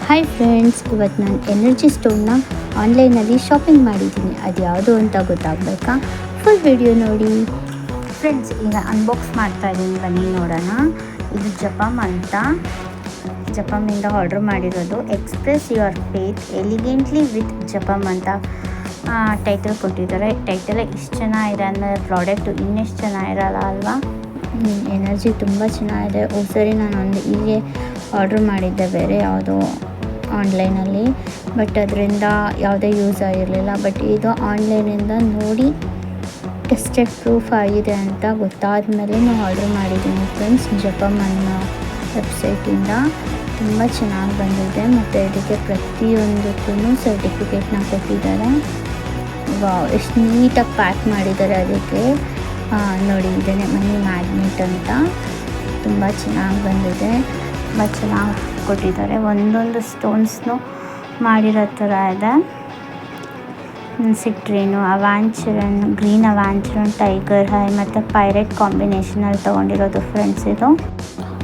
Hi friends, ಇವತ್ತು ನಾನು energy ಸ್ಟೋನ್ನ ಆನ್ಲೈನಲ್ಲಿ ಶಾಪಿಂಗ್ ಮಾಡಿದ್ದೀನಿ. ಅದು ಯಾವುದು ಅಂತ ಗೊತ್ತಾಗಬೇಕಾ? ಫುಲ್ ವಿಡಿಯೋ ನೋಡಿ ಫ್ರೆಂಡ್ಸ್. ಈಗ ಅನ್ಬಾಕ್ಸ್ ಮಾಡ್ತಾ ಇದ್ದೀನಿ, ಬನ್ನಿ ನೋಡೋಣ. ಇದು ಜಪಮ್ ಅಂತ, ಜಪಮ್ಮಿಂದ ಆರ್ಡ್ರ್ ಮಾಡಿರೋದು. ಎಕ್ಸ್ಪ್ರೆಸ್ ಯುವರ್ ಫೇತ್ ಎಲಿಗೆಂಟ್ಲಿ ವಿತ್ ಜಪಮ್ ಅಂತ ಟೈಟಲ್ ಕೊಟ್ಟಿದ್ದಾರೆ. ಟೈಟಲೇ ಇಷ್ಟು ಚೆನ್ನಾಗಿದೆ ಅಂದರೆ ಪ್ರಾಡಕ್ಟು ಇನ್ನೆಷ್ಟು ಚೆನ್ನಾಗಿರಲ್ಲ ಅಲ್ವಾ? ಎನರ್ಜಿ ತುಂಬ ಚೆನ್ನಾಗಿದೆ. ಸರಿ, ನಾನು ಹೀಗೆ ಆರ್ಡ್ರ್ ಮಾಡಿದ್ದೆ ಬೇರೆ ಯಾವುದೋ ಆನ್ಲೈನಲ್ಲಿ, ಬಟ್ ಅದರಿಂದ ಯಾವುದೇ ಯೂಸ್ ಆಗಿರಲಿಲ್ಲ. ಬಟ್ ಇದು ಆನ್ಲೈನಿಂದ ನೋಡಿ ಟೆಸ್ಟೆಡ್ ಪ್ರೂಫ್ ಆಗಿದೆ ಅಂತ ಗೊತ್ತಾದ ಮೇಲೆ ನಾವು ಆರ್ಡ್ರ್ ಮಾಡಿದ್ದೀನಿ ಫ್ರೆಂಡ್ಸ್. ಜಪಮ್ ಅನ್ನೋ ವೆಬ್ಸೈಟಿಂದ ತುಂಬ ಚೆನ್ನಾಗಿ ಬಂದಿದೆ ಮತ್ತು ಇದಕ್ಕೆ ಪ್ರತಿಯೊಂದಕ್ಕೂ ಸರ್ಟಿಫಿಕೇಟ್ನ ಕೊಟ್ಟಿದ್ದಾರೆ. ಎಷ್ಟು ನೀಟಾಗಿ ಪ್ಯಾಕ್ ಮಾಡಿದ್ದಾರೆ. ಅದಕ್ಕೆ ನೋಡಿ, ಇದನ್ನೇ ಮನಿ ಮ್ಯಾಗ್ನೆಟ್ ಅಂತ ತುಂಬ ಚೆನ್ನಾಗಿ ಬಂದಿದೆ, ತುಂಬ ಚೆನ್ನಾಗಿ ಕೊಟ್ಟಿದ್ದಾರೆ. ಒಂದೊಂದು ಸ್ಟೋನ್ಸ್ನು ಮಾಡಿರೋ ಥರ ಇದೆ. ಸಿಟ್ರಿನು, ಅವಾಂಚರನ್, ಗ್ರೀನ್ ಅವಾಂಚರನ್, ಟೈಗರ್ ಹೈ ಮತ್ತು ಪೈರೇಟ್ ಕಾಂಬಿನೇಷನಲ್ಲಿ ತೊಗೊಂಡಿರೋದು ಫ್ರೆಂಡ್ಸ್. ಇದು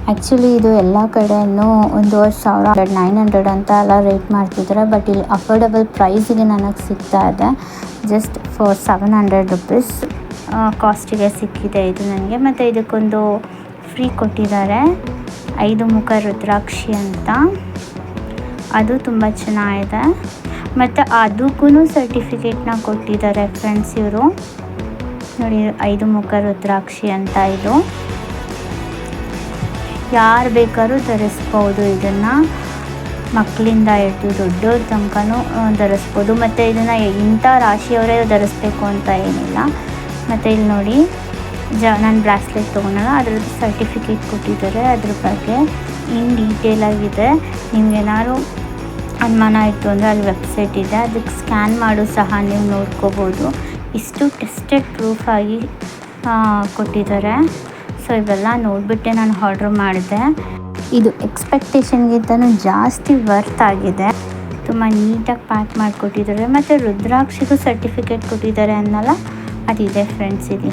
ಆ್ಯಕ್ಚುಲಿ ಇದು ಎಲ್ಲ ಕಡೆಯೂ 1,500 900 ಅಂತ ಎಲ್ಲ ರೇಟ್ ಮಾಡ್ತಿದ್ದಾರೆ. ಬಟ್ ಇಲ್ಲಿ ಅಫೋರ್ಡಬಲ್ ಪ್ರೈಸಿಗೆ ನನಗೆ ಸಿಗ್ತಾ ಇದೆ. ಜಸ್ಟ್ ಫಾರ್ 700 ರುಪೀಸ್ ಕಾಸ್ಟಿಗೆ ಸಿಕ್ಕಿದೆ ಇದು ನನಗೆ. ಮತ್ತು ಇದಕ್ಕೊಂದು ಫ್ರೀ ಕೊಟ್ಟಿದ್ದಾರೆ, 5 ಮುಖ ರುದ್ರಾಕ್ಷಿ ಅಂತ. ಅದು ತುಂಬ ಚೆನ್ನಾಗಿದೆ. ಮತ್ತು ಅದಕ್ಕೂ ಸರ್ಟಿಫಿಕೇಟ್ನ ಕೊಟ್ಟಿದ್ದಾರೆ ಫ್ರೆಂಡ್ಸ್ ಇವರು. ನೋಡಿ, 5 ಮುಖ ರುದ್ರಾಕ್ಷಿ ಅಂತ. ಇದು ಯಾರು ಬೇಕಾದ್ರೂ ಧರಿಸ್ಬೋದು. ಇದನ್ನು ಮಕ್ಕಳಿಂದ ಹಿಡಿದು ದೊಡ್ಡವ್ರ ತನಕನೂ ಧರಿಸ್ಬೋದು. ಮತ್ತು ಇದನ್ನು ಇಂಥ ರಾಶಿಯವರೇ ಧರಿಸ್ಬೇಕು ಅಂತ ಏನಿಲ್ಲ. ಮತ್ತು ಇಲ್ಲಿ ನೋಡಿ, ನಾನು ಬ್ರಾಸ್ಲೆಟ್ ತೊಗೊಂಡಲ್ಲ, ಅದ್ರದ್ದು ಸರ್ಟಿಫಿಕೇಟ್ ಕೊಟ್ಟಿದ್ದಾರೆ. ಅದ್ರ ಬಗ್ಗೆ ಇನ್ ಡೀಟೇಲಾಗಿದೆ. ನಿಮಗೇನಾದ್ರು ಅನುಮಾನ ಇತ್ತು ಅಂದರೆ ಅಲ್ಲಿ ವೆಬ್ಸೈಟ್ ಇದೆ, ಅದಕ್ಕೆ ಸ್ಕ್ಯಾನ್ ಮಾಡು ಸಹ ನೀವು ನೋಡ್ಕೋಬೋದು. ಇಷ್ಟು ಟೆಸ್ಟೆಡ್ ಪ್ರೂಫ್ ಆಗಿ ಕೊಟ್ಟಿದ್ದಾರೆ. ಸೊ ಇವೆಲ್ಲ ನೋಡಿಬಿಟ್ಟೆ ನಾನು ಆರ್ಡ್ರ್ ಮಾಡಿದೆ. ಇದು ಎಕ್ಸ್ಪೆಕ್ಟೇಷನ್ಗಿಂತನೂ ಜಾಸ್ತಿ ವರ್ತ್ ಆಗಿದೆ. ತುಂಬ ನೀಟಾಗಿ ಪ್ಯಾಕ್ ಮಾಡಿಕೊಟ್ಟಿದ್ದಾರೆ. ಮತ್ತು ರುದ್ರಾಕ್ಷಿಗೂ ಸರ್ಟಿಫಿಕೇಟ್ ಕೊಟ್ಟಿದ್ದಾರೆ ಅನ್ನಲ್ಲ, ಅದಿದೆ ಫ್ರೆಂಡ್ಸ್. ಇದು